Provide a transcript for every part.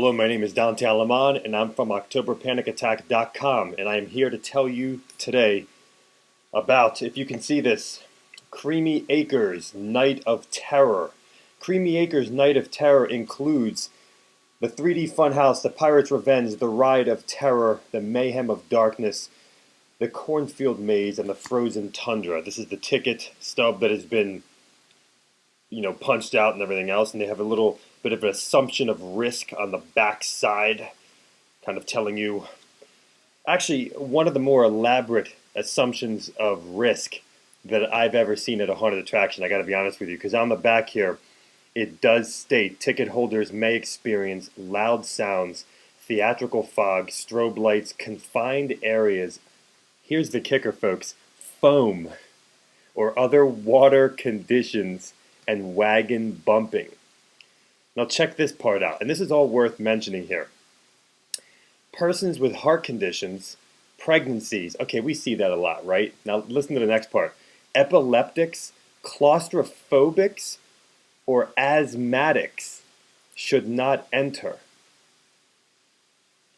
Hello, my name is Dante Alaman, and I'm from OctoberPanicAttack.com, and I am here to tell you today about, if you can see this, Creamy Acres Night of Terror. Creamy Acres Night of Terror includes the 3D Funhouse, the Pirate's Revenge, the Ride of Terror, the Mayhem of Darkness, the Cornfield Maze, and the Frozen Tundra. This is the ticket stub that has been, punched out and everything else, and they have a little bit of an assumption of risk on the back side, kind of telling you, actually, one of the more elaborate assumptions of risk that I've ever seen at a haunted attraction, I gotta be honest with you, because on the back here, it does state ticket holders may experience loud sounds, theatrical fog, strobe lights, confined areas. Here's the kicker, folks: foam or other water conditions and wagon bumping. Now check this part out, and this is all worth mentioning here. Persons with heart conditions, pregnancies, okay, we see that a lot, right? Now listen to the next part. Epileptics, claustrophobics, or asthmatics should not enter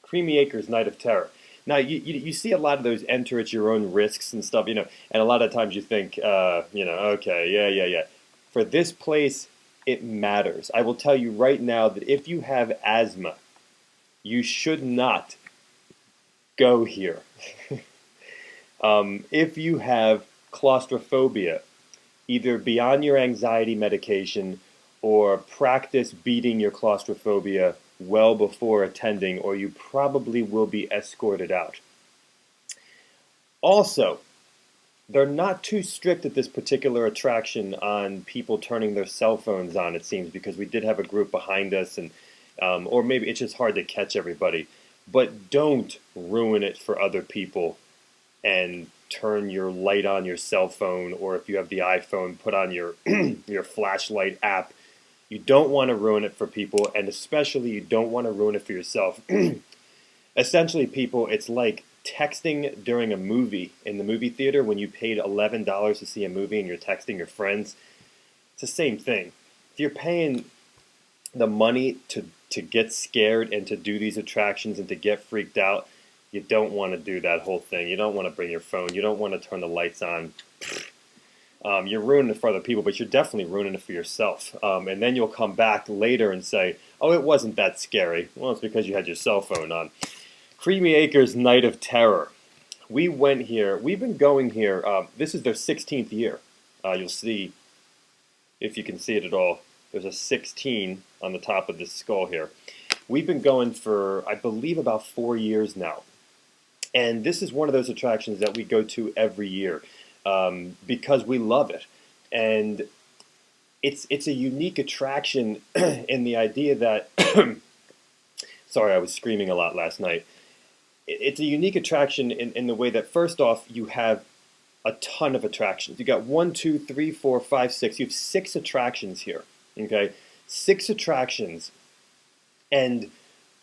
Creamy Acres Night of Terror. Now, you see a lot of those enter at your own risks and stuff, and a lot of times you think, okay, yeah. For this place, it matters. I will tell you right now that if you have asthma, you should not go here. If you have claustrophobia, either be on your anxiety medication or practice beating your claustrophobia well before attending, or you probably will be escorted out. Also, they're not too strict at this particular attraction on people turning their cell phones on, it seems, because we did have a group behind us, and or maybe it's just hard to catch everybody. But don't ruin it for other people and turn your light on your cell phone, or if you have the iPhone, put on your your flashlight app. You don't want to ruin it for people, and especially you don't want to ruin it for yourself. Essentially, people, it's like texting during a movie in the movie theater when you paid $11 to see a movie and you're texting your friends. It's the same thing. If you're paying the money to get scared and to do these attractions and to get freaked out, you don't want to do that whole thing. You don't want to bring your phone. You don't want to turn the lights on. You're ruining it for other people, but you're definitely ruining it for yourself. And then you'll come back later and say, oh, it wasn't that scary. Well, it's because you had your cell phone on. Creamy Acres Night of Terror. We went here. We've been going here. This is their 16th year. You'll see, if you can see it at all, there's a 16 on the top of this skull here. We've been going for, I believe, about 4 years now. And this is one of those attractions that we go to every year because we love it. And it's a unique attraction in the idea that, sorry, I was screaming a lot last night. It's a unique attraction in the way that, first off, you have a ton of attractions. You got 1, 2, 3, 4, 5, 6. You have 6 attractions here. Okay, 6 attractions, and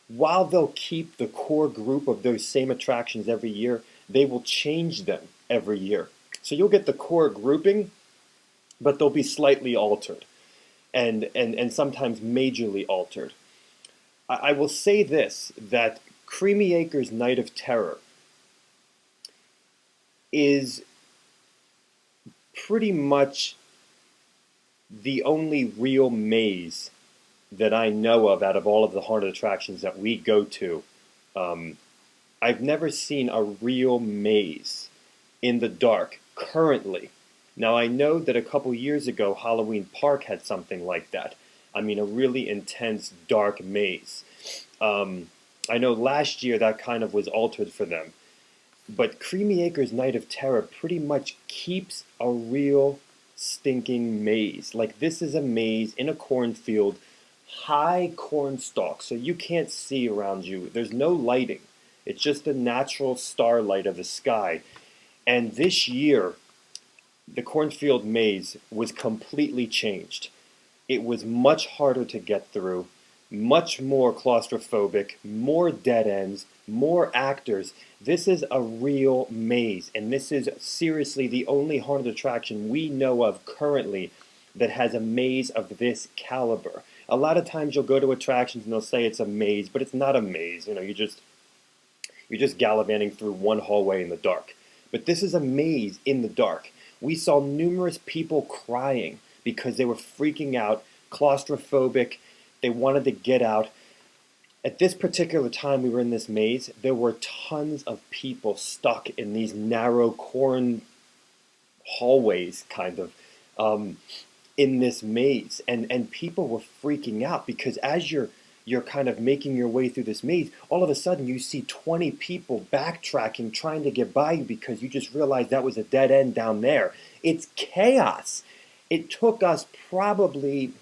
while they'll keep the core group of those same attractions every year, they will change them every year. So you'll get the core grouping, but they'll be slightly altered, and sometimes majorly altered. I will say this, that Creamy Acres Night of Terror is pretty much the only real maze that I know of out of all of the haunted attractions that we go to. I've never seen a real maze in the dark currently. Now, I know that a couple years ago, Halloween Park had something like that. I mean, a really intense dark maze. I know last year that kind of was altered for them. But Creamy Acres Night of Terror pretty much keeps a real stinking maze. Like, this is a maze in a cornfield, high corn stalks, so you can't see around you. There's no lighting. It's just the natural starlight of the sky. And this year, the cornfield maze was completely changed. It was much harder to get through, much more claustrophobic, more dead ends, more actors. This is a real maze, and this is seriously the only haunted attraction we know of currently that has a maze of this caliber. A lot of times you'll go to attractions and they'll say it's a maze, but it's not a maze. You're just gallivanting through one hallway in the dark. But this is a maze in the dark. We saw numerous people crying because they were freaking out, claustrophobic. They wanted to get out. At this particular time we were in this maze, there were tons of people stuck in these narrow corn hallways, kind of, in this maze, and people were freaking out because as you're kind of making your way through this maze, all of a sudden you see 20 people backtracking, trying to get by you because you just realized that was a dead end down there. It's chaos. It took us probably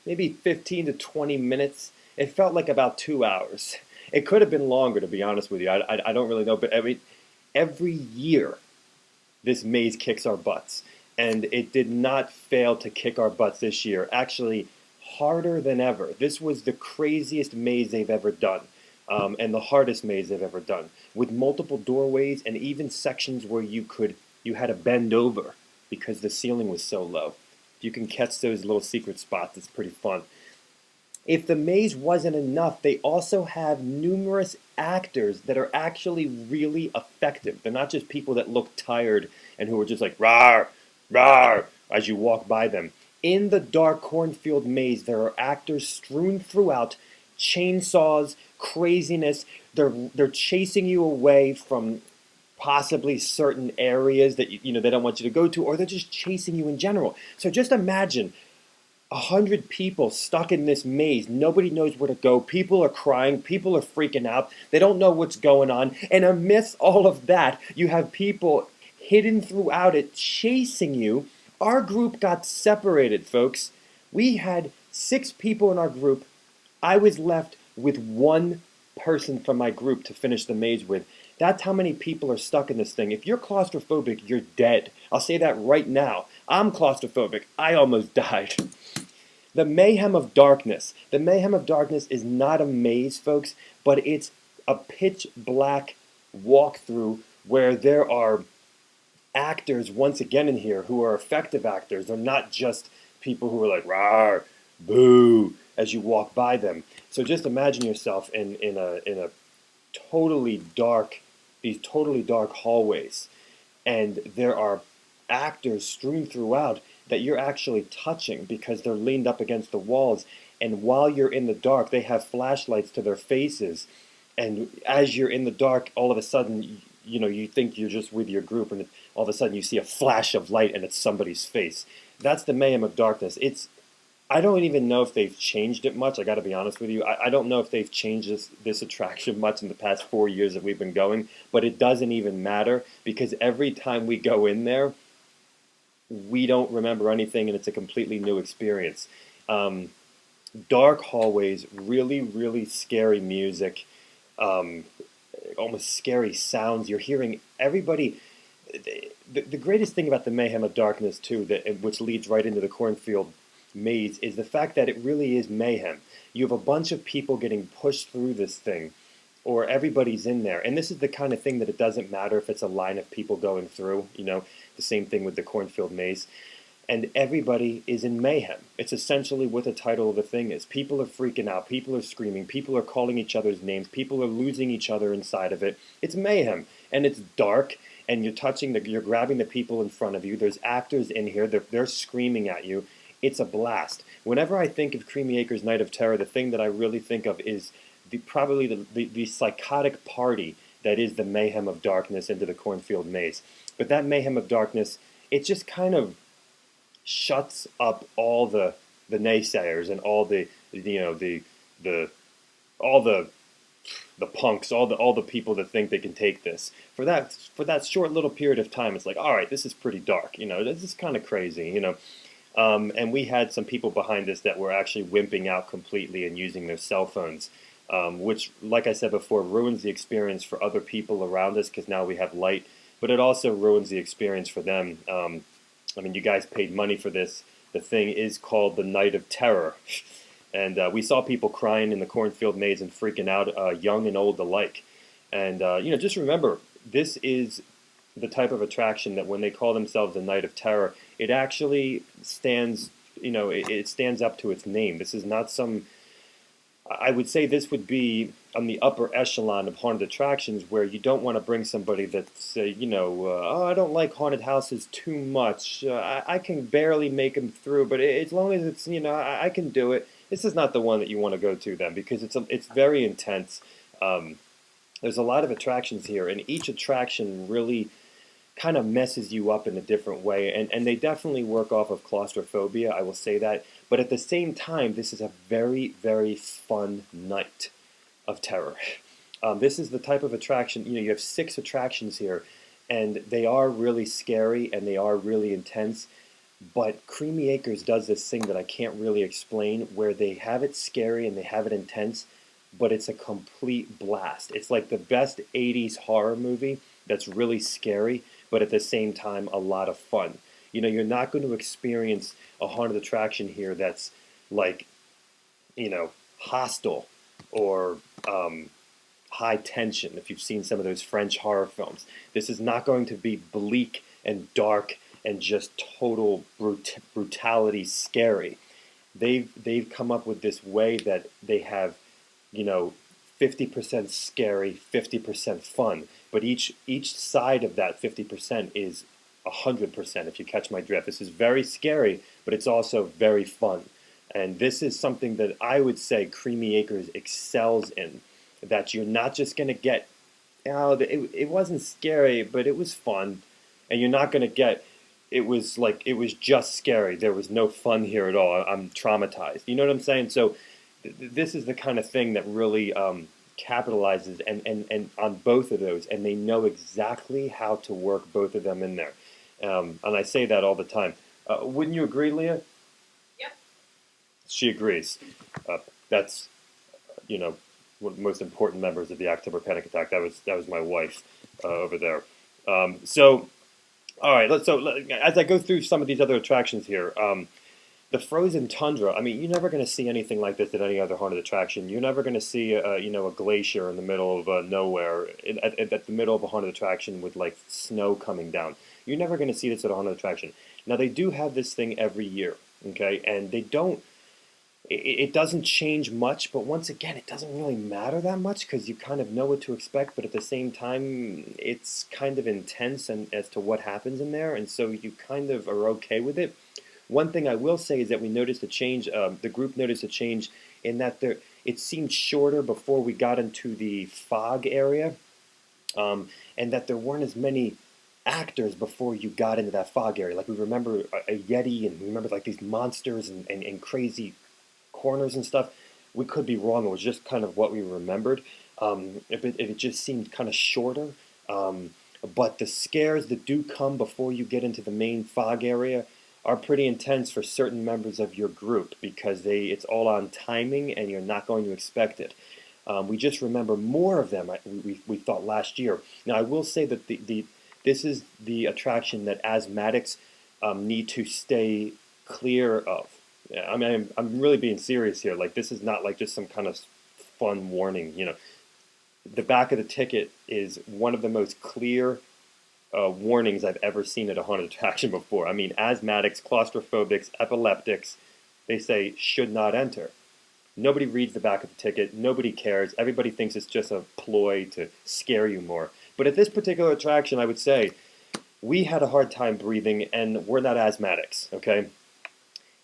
maybe 15 to 20 minutes. It felt like about 2 hours. It could have been longer, to be honest with you. I don't really know, but every year this maze kicks our butts. And it did not fail to kick our butts this year. Actually, harder than ever. This was the craziest maze they've ever done. And the hardest maze they've ever done. With multiple doorways and even sections where you had to bend over because the ceiling was so low. You can catch those little secret spots. It's pretty fun. If the maze wasn't enough, they also have numerous actors that are actually really effective. They're not just people that look tired and who are just like, rawr, rawr, as you walk by them. In the dark cornfield maze, there are actors strewn throughout, chainsaws, craziness. They're chasing you away from possibly certain areas that they don't want you to go to, or they're just chasing you in general. So just imagine 100 people stuck in this maze. Nobody knows where to go. People are crying. People are freaking out. They don't know what's going on. And amidst all of that, you have people hidden throughout it chasing you. Our group got separated, folks. We had 6 people in our group. I was left with 1 person from my group to finish the maze with. That's how many people are stuck in this thing. If you're claustrophobic, you're dead. I'll say that right now. I'm claustrophobic. I almost died. The Mayhem of Darkness. The Mayhem of Darkness is not a maze, folks, but it's a pitch black walkthrough where there are actors once again in here who are effective actors. They're not just people who are like, rawr, boo, as you walk by them. So just imagine yourself in a totally dark, these totally dark hallways, and there are actors strewn throughout that you're actually touching because they're leaned up against the walls, and while you're in the dark they have flashlights to their faces, and as you're in the dark all of a sudden you think you're just with your group, and all of a sudden you see a flash of light and it's somebody's face. That's the Mayhem of Darkness. I don't even know if they've changed it much. I got to be honest with you. I don't know if they've changed this attraction much in the past 4 years that we've been going, but it doesn't even matter because every time we go in there, we don't remember anything and it's a completely new experience. Dark hallways, really, really scary music, almost scary sounds. You're hearing everybody. The greatest thing about the Mayhem of Darkness, too, which leads right into the Cornfield maze, is the fact that it really is mayhem. You have a bunch of people getting pushed through this thing, or everybody's in there. And this is the kind of thing that it doesn't matter if it's a line of people going through, the same thing with the Cornfield maze. And everybody is in mayhem. It's essentially what the title of the thing is. People are freaking out. People are screaming. People are calling each other's names. People are losing each other inside of it. It's mayhem. And it's dark. And you're grabbing the people in front of you. There's actors in here. They're screaming at you. It's a blast. Whenever I think of Creamy Acres Night of Terror, the thing that I really think of is probably the psychotic party that is the Mayhem of Darkness into the Cornfield maze. But that Mayhem of Darkness, it just kind of shuts up all the naysayers and all the punks, all the people that think they can take this. For that short little period of time, it's like, all right, this is pretty dark. This is kind of crazy. And we had some people behind us that were actually wimping out completely and using their cell phones, which, like I said before, ruins the experience for other people around us because now we have light, but it also ruins the experience for them. You guys paid money for this. The thing is called the Night of Terror. And we saw people crying in the Cornfield maze and freaking out, young and old alike. And, just remember, this is the type of attraction that when they call themselves a Night of Terror, it actually stands it stands up to its name. This is not some. I would say this would be on the upper echelon of haunted attractions where you don't want to bring somebody that's, oh, I don't like haunted houses too much. I can barely make them through, but as long as it's, I can do it. This is not the one that you want to go to then because it's very intense. There's a lot of attractions here, and each attraction really kind of messes you up in a different way. And they definitely work off of claustrophobia, I will say that. But at the same time, this is a very, very fun night of terror. This is the type of attraction, you have 6 attractions here, and they are really scary and they are really intense. But Creamy Acres does this thing that I can't really explain, where they have it scary and they have it intense, but it's a complete blast. It's like the best 80s horror movie that's really scary, but at the same time a lot of fun. You're not going to experience a haunted attraction here that's like, hostile or high tension, if you've seen some of those French horror films. This is not going to be bleak and dark and just total brutality scary. They've come up with this way that they have, 50% scary, 50% fun. But each side of that 50% is 100%, if you catch my drift. This is very scary, but it's also very fun. And this is something that I would say Creamy Acres excels in, that you're not just going to get, it wasn't scary, but it was fun. And you're not going to get, it was just scary. There was no fun here at all. I'm traumatized. You know what I'm saying? So this is the kind of thing that really capitalizes and on both of those, and they know exactly how to work both of them in there. And I say that all the time. Wouldn't you agree, Leah? Yep. She agrees. That's, one of the most important members of the October Panic Attack. That was my wife over there. So, all right. As I go through some of these other attractions here, the frozen tundra. I mean, you're never going to see anything like this at any other haunted attraction. You're never going to see a glacier in the middle of nowhere, at the middle of a haunted attraction with like snow coming down. You're never going to see this at a haunted attraction. Now they do have this thing every year, okay, and they don't. It doesn't change much, but once again, it doesn't really matter that much because you kind of know what to expect. But at the same time, it's kind of intense and as to what happens in there, and so you kind of are okay with it. One thing I will say is that we noticed a change. The group noticed a change in that it seemed shorter before we got into the fog area, and that there weren't as many actors before you got into that fog area. Like we remember a Yeti, and we remember like these monsters and crazy corners and stuff. We could be wrong. It was just kind of what we remembered. It just seemed kind of shorter. But the scares that do come before you get into the main fog area are pretty intense for certain members of your group because it's all on timing and you're not going to expect it. We just remember more of them. We thought last year. Now I will say that this is the attraction that asthmatics need to stay clear of. I mean, I'm really being serious here. Like this is not like just some kind of fun warning. The back of the ticket is one of the most clear warnings I've ever seen at a haunted attraction before. I mean, asthmatics, claustrophobics, epileptics, they say should not enter. Nobody reads the back of the ticket. Nobody cares. Everybody thinks it's just a ploy to scare you more. But at this particular attraction, I would say we had a hard time breathing, and we're not asthmatics, okay?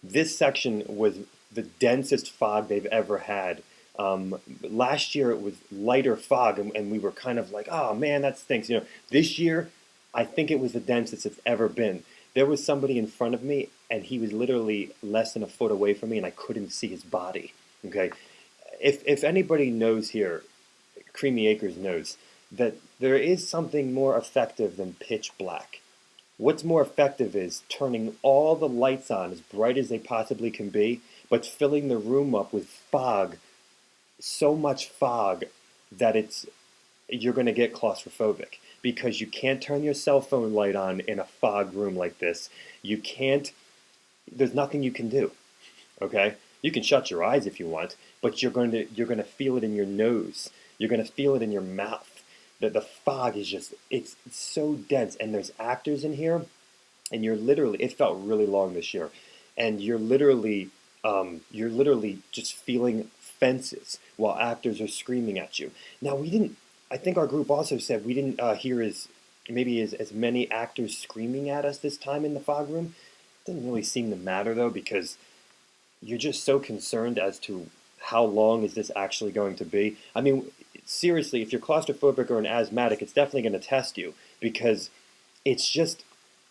This section was the densest fog they've ever had. Last year it was lighter fog, and we were kind of like, oh man, that stinks. This year, I think it was the densest it's ever been. There was somebody in front of me, and he was literally less than a foot away from me, and I couldn't see his body. Okay, if anybody knows here, Creamy Acres knows that there is something more effective than pitch black. What's more effective is turning all the lights on as bright as they possibly can be, but filling the room up with fog, so much fog that you're going to get claustrophobic because you can't turn your cell phone light on in a fog room like this. You can't, there's nothing you can do, okay? You can shut your eyes if you want, but you're going to feel it in your nose. You're going to feel it in your mouth. The fog is just, it's so dense, and there's actors in here, and you're literally, it felt really long this year. and you're literally just feeling fences while actors are screaming at you. Now we didn't. I think our group also said we didn't hear as many actors screaming at us this time in the fog room. Didn't really seem to matter though, because you're just so concerned as to how long is this actually going to be. I mean, seriously, if you're claustrophobic or an asthmatic, it's definitely going to test you, because it's just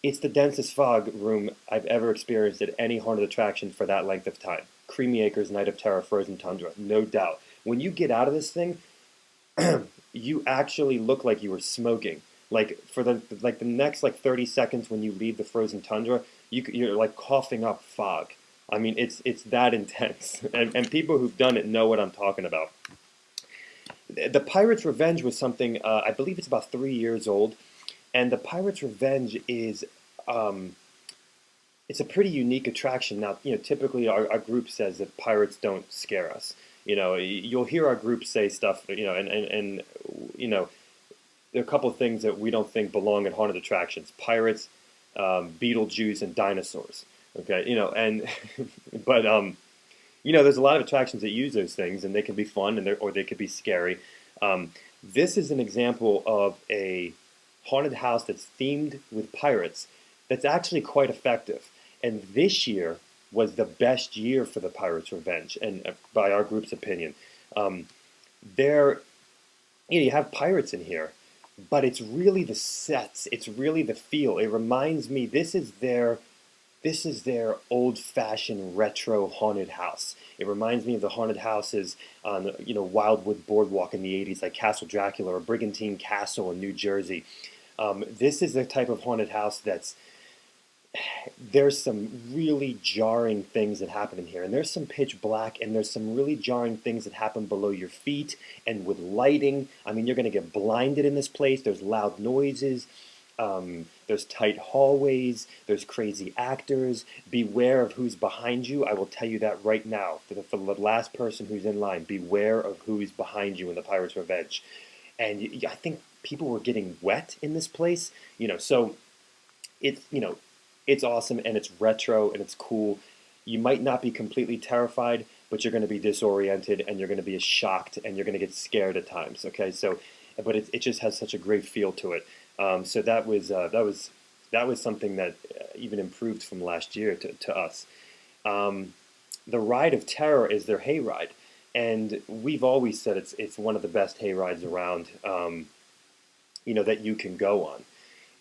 it's the densest fog room I've ever experienced at any haunted attraction for that length of time. Creamy Acres, Night of Terror, Frozen Tundra, no doubt. When you get out of this thing, you actually look like you were smoking. Like for the next like 30 seconds when you leave the frozen tundra, you're like coughing up fog. I mean, it's that intense, and people who've done it know what I'm talking about. The Pirate's Revenge was something I believe it's about 3 years old, and the Pirate's Revenge is it's a pretty unique attraction. Now, typically our group says that pirates don't scare us. You'll hear our group say stuff, and there are a couple of things that we don't think belong at haunted attractions: pirates, Beetlejuice, and dinosaurs. Okay, and but there's a lot of attractions that use those things, and they can be fun, or they could be scary. This is an example of a haunted house that's themed with pirates. That's actually quite effective, and this year was the best year for the Pirates' Revenge, and by our group's opinion, there, you have pirates in here, but it's really the sets, it's really the feel. It reminds me, this is their old-fashioned retro haunted house. It reminds me of the haunted houses on Wildwood Boardwalk in the '80s, like Castle Dracula or Brigantine Castle in New Jersey. This is the type of haunted house there's some really jarring things that happen in here, and there's some pitch black, and there's some really jarring things that happen below your feet, and with lighting. I mean, you're going to get blinded in this place. There's loud noises. There's tight hallways. There's crazy actors. Beware of who's behind you. I will tell you that right now. For the last person who's in line, beware of who's behind you in the Pirate's Revenge. And I think people were getting wet in this place. So it's awesome, and it's retro, and it's cool. You might not be completely terrified, but you're going to be disoriented, and you're going to be shocked, and you're going to get scared at times. Okay, but it just has such a great feel to it. So that was something that even improved from last year to us. The Ride of Terror is their hayride, and we've always said it's one of the best hayrides around. That you can go on.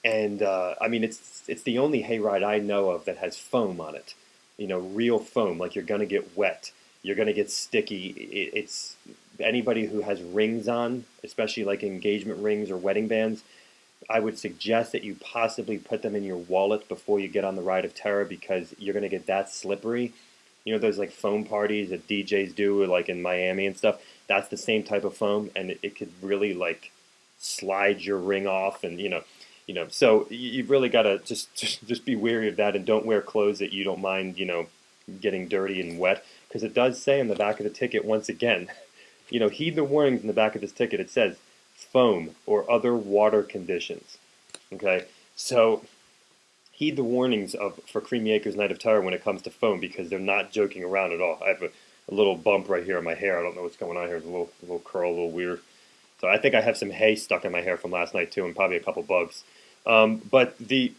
And I mean, it's the only hayride I know of that has foam on it. Real foam. Like, you're gonna get wet. You're gonna get sticky. It's anybody who has rings on, especially like engagement rings or wedding bands. I would suggest that you possibly put them in your wallet before you get on the Ride of Terror, because you're gonna get that slippery. Those like foam parties that DJs do, like in Miami and stuff. That's the same type of foam, and it could really like slide your ring off, and so you've really got to just be wary of that, and don't wear clothes that you don't mind, getting dirty and wet, because it does say on the back of the ticket, once again, heed the warnings in the back of this ticket. It says foam or other water conditions. Okay, so heed the warnings for Creamy Acres Night of Terror when it comes to foam, because they're not joking around at all. I have a little bump right here in my hair. I don't know what's going on here. It's a little curl, a little weird. So I think I have some hay stuck in my hair from last night too, and probably a couple bugs. But we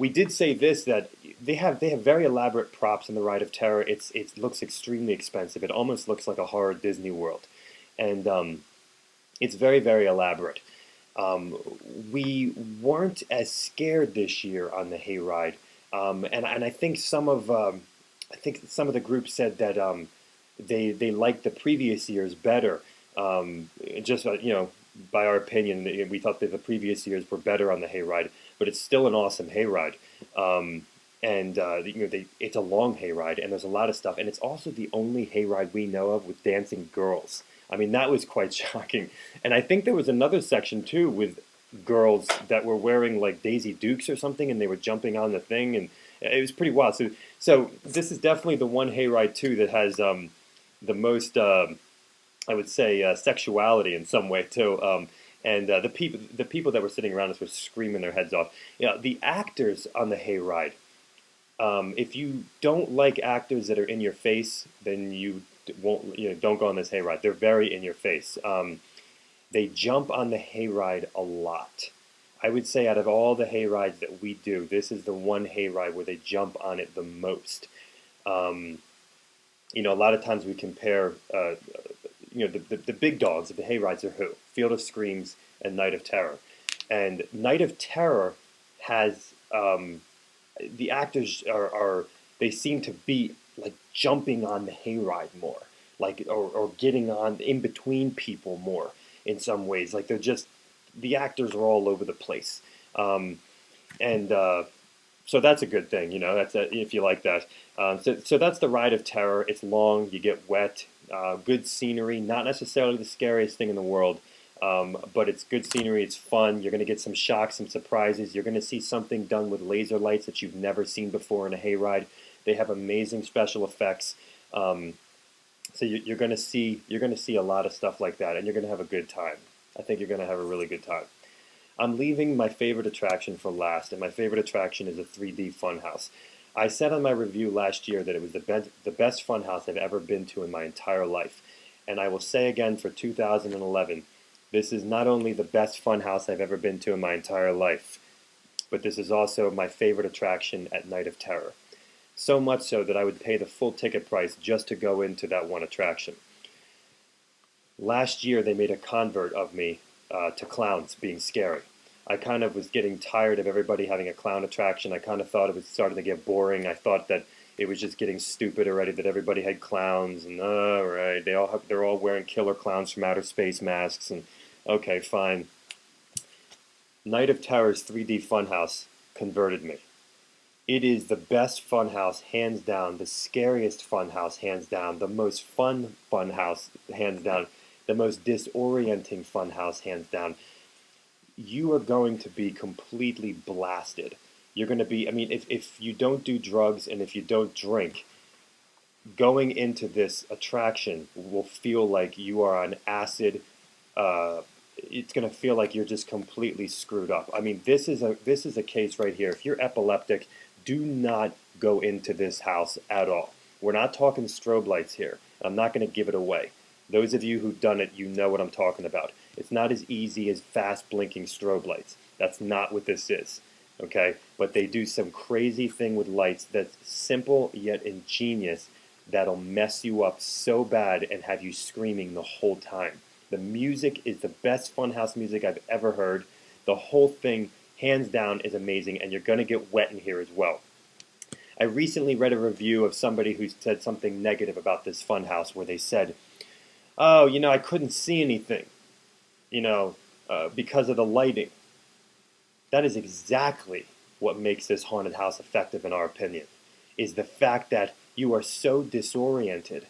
did say this, that they have very elaborate props in the Ride of Terror. It looks extremely expensive. It almost looks like a horror Disney World, and it's very, very elaborate. We weren't as scared this year on the hayride, and I think some of the group said that they liked the previous years better. Just by our opinion, we thought that the previous years were better on the hayride, but it's still an awesome hayride. It's a long hayride, and there's a lot of stuff, and it's also the only hayride we know of with dancing girls. I mean, that was quite shocking. And I think there was another section too with girls that were wearing like Daisy Dukes or something, and they were jumping on the thing, and it was pretty wild. So this is definitely the one hayride too that has the most. I would say sexuality in some way too, and the people that were sitting around us were screaming their heads off. The actors on the hayride If you don't like actors that are in your face, then won't, don't go on this hayride. They're very in your face. They jump on the hayride a lot. I would say out of all the hayrides that we do, this is the one hayride where they jump on it the most. Um, a lot of times we compare, the big dogs of the hayrides are who? Field of Screams and Night of Terror. And Night of Terror has the actors are they seem to be like jumping on the hayride more, like or getting on in between people more in some ways. Like they're just the actors are all over the place, and so that's a good thing. That's if you like that. So that's the Ride of Terror. It's long. You get wet. Good scenery. Not necessarily the scariest thing in the world. But it's good scenery, it's fun, you're going to get some shocks, some surprises, you're going to see something done with laser lights that you've never seen before in a hayride. They have amazing special effects, so you're going to see a lot of stuff like that, and you're going to have a good time. I think you're going to have a really good time. I'm leaving my favorite attraction for last, and my favorite attraction is a 3D funhouse. I said on my review last year that it was the best funhouse I've ever been to in my entire life, and I will say again for 2011, this is not only the best funhouse I've ever been to in my entire life, but this is also my favorite attraction at Night of Terror. So much so that I would pay the full ticket price just to go into that one attraction. Last year they made a convert of me to clowns being scary. I kind of was getting tired of everybody having a clown attraction. I kind of thought it was starting to get boring. I thought that it was just getting stupid already that everybody had clowns and all right, they're all wearing killer clowns from outer space masks and okay, fine. Night of Terror's 3D Funhouse converted me. It is the best funhouse, hands down, the scariest funhouse, hands down, the most fun funhouse, hands down, the most disorienting funhouse, hands down. You are going to be completely blasted. You're going to be, if you don't do drugs and if you don't drink, going into this attraction will feel like you are on acid. It's going to feel like you're just completely screwed up. This is a case right here. If you're epileptic, do not go into this house at all. We're not talking strobe lights here. I'm not going to give it away. Those of you who've done it, you know what I'm talking about. It's not as easy as fast blinking strobe lights. That's not what this is. Okay? But they do some crazy thing with lights that's simple yet ingenious that'll mess you up so bad and have you screaming the whole time. The music is the best funhouse music I've ever heard. The whole thing, hands down, is amazing, and you're going to get wet in here as well. I recently read a review of somebody who said something negative about this funhouse where they said, oh, I couldn't see anything, because of the lighting. That is exactly what makes this haunted house effective in our opinion, is the fact that you are so disoriented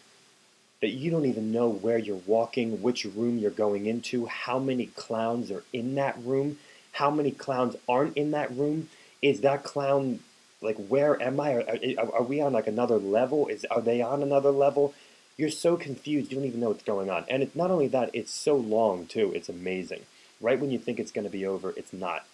that you don't even know where you're walking, which room you're going into, how many clowns are in that room, how many clowns aren't in that room. Is that clown, like, where am I? Are we on like another level? Are they on another level? You're so confused, you don't even know what's going on. And it's not only that, it's so long too. It's amazing. Right when you think it's going to be over, it's not.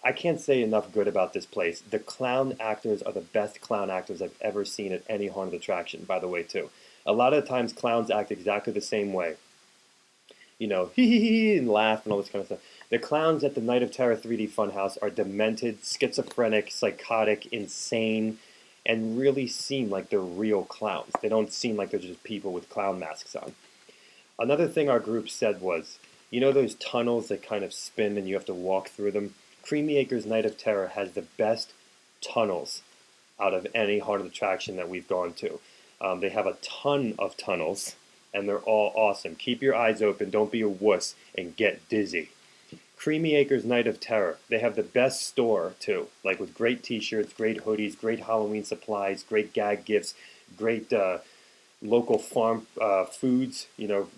I can't say enough good about this place. The clown actors are the best clown actors I've ever seen at any haunted attraction, by the way, too. A lot of times clowns act exactly the same way. Hee hee hee, and laugh and all this kind of stuff. The clowns at the Night of Terror 3D Funhouse are demented, schizophrenic, psychotic, insane, and really seem like they're real clowns. They don't seem like they're just people with clown masks on. Another thing our group said was, those tunnels that kind of spin and you have to walk through them? Creamy Acres Night of Terror has the best tunnels out of any haunted attraction that we've gone to. They have a ton of tunnels, and they're all awesome. Keep your eyes open, don't be a wuss, and get dizzy. Creamy Acres Night of Terror, they have the best store, too, like with great t-shirts, great hoodies, great Halloween supplies, great gag gifts, great local farm foods,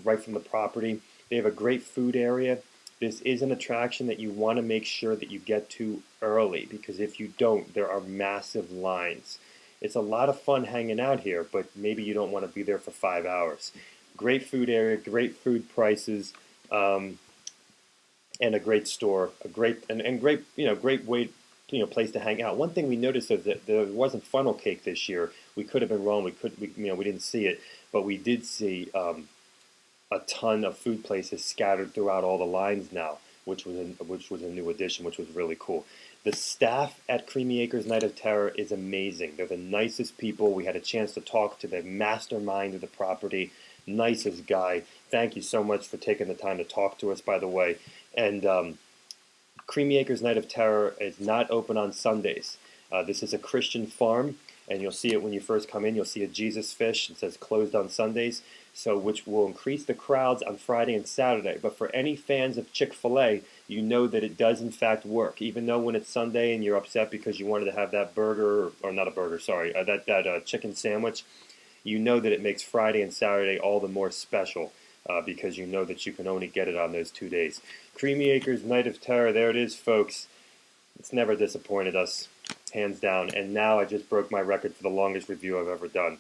right from the property. They have a great food area. This is an attraction that you want to make sure that you get to early, because if you don't, there are massive lines. It's a lot of fun hanging out here, but maybe you don't want to be there for 5 hours. Great food area, great food prices, and a great store, great way place to hang out. One thing we noticed is that there wasn't funnel cake this year. We could have been wrong. We didn't see it, but we did see a ton of food places scattered throughout all the lines now, which was a new addition, which was really cool. The staff at Creamy Acres Night of Terror is amazing. They're the nicest people. We had a chance to talk to the mastermind of the property, nicest guy. Thank you so much for taking the time to talk to us, by the way. And Creamy Acres Night of Terror is not open on Sundays. This is a Christian farm, and you'll see it when you first come in. You'll see a Jesus fish. It says closed on Sundays, so which will increase the crowds on Friday and Saturday. But for any fans of Chick-fil-A, you know that it does in fact work. Even though when it's Sunday and you're upset because you wanted to have that burger, or not a burger, sorry, that chicken sandwich, you know that it makes Friday and Saturday all the more special. Because you know that you can only get it on those 2 days. Creamy Acres Night of Terror, there it is, folks. It's never disappointed us, hands down. And now I just broke my record for the longest review I've ever done.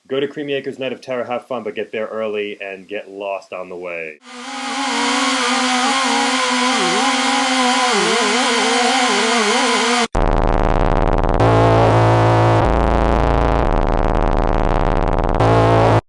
Go to Creamy Acres Night of Terror, have fun, but get there early and get lost on the way.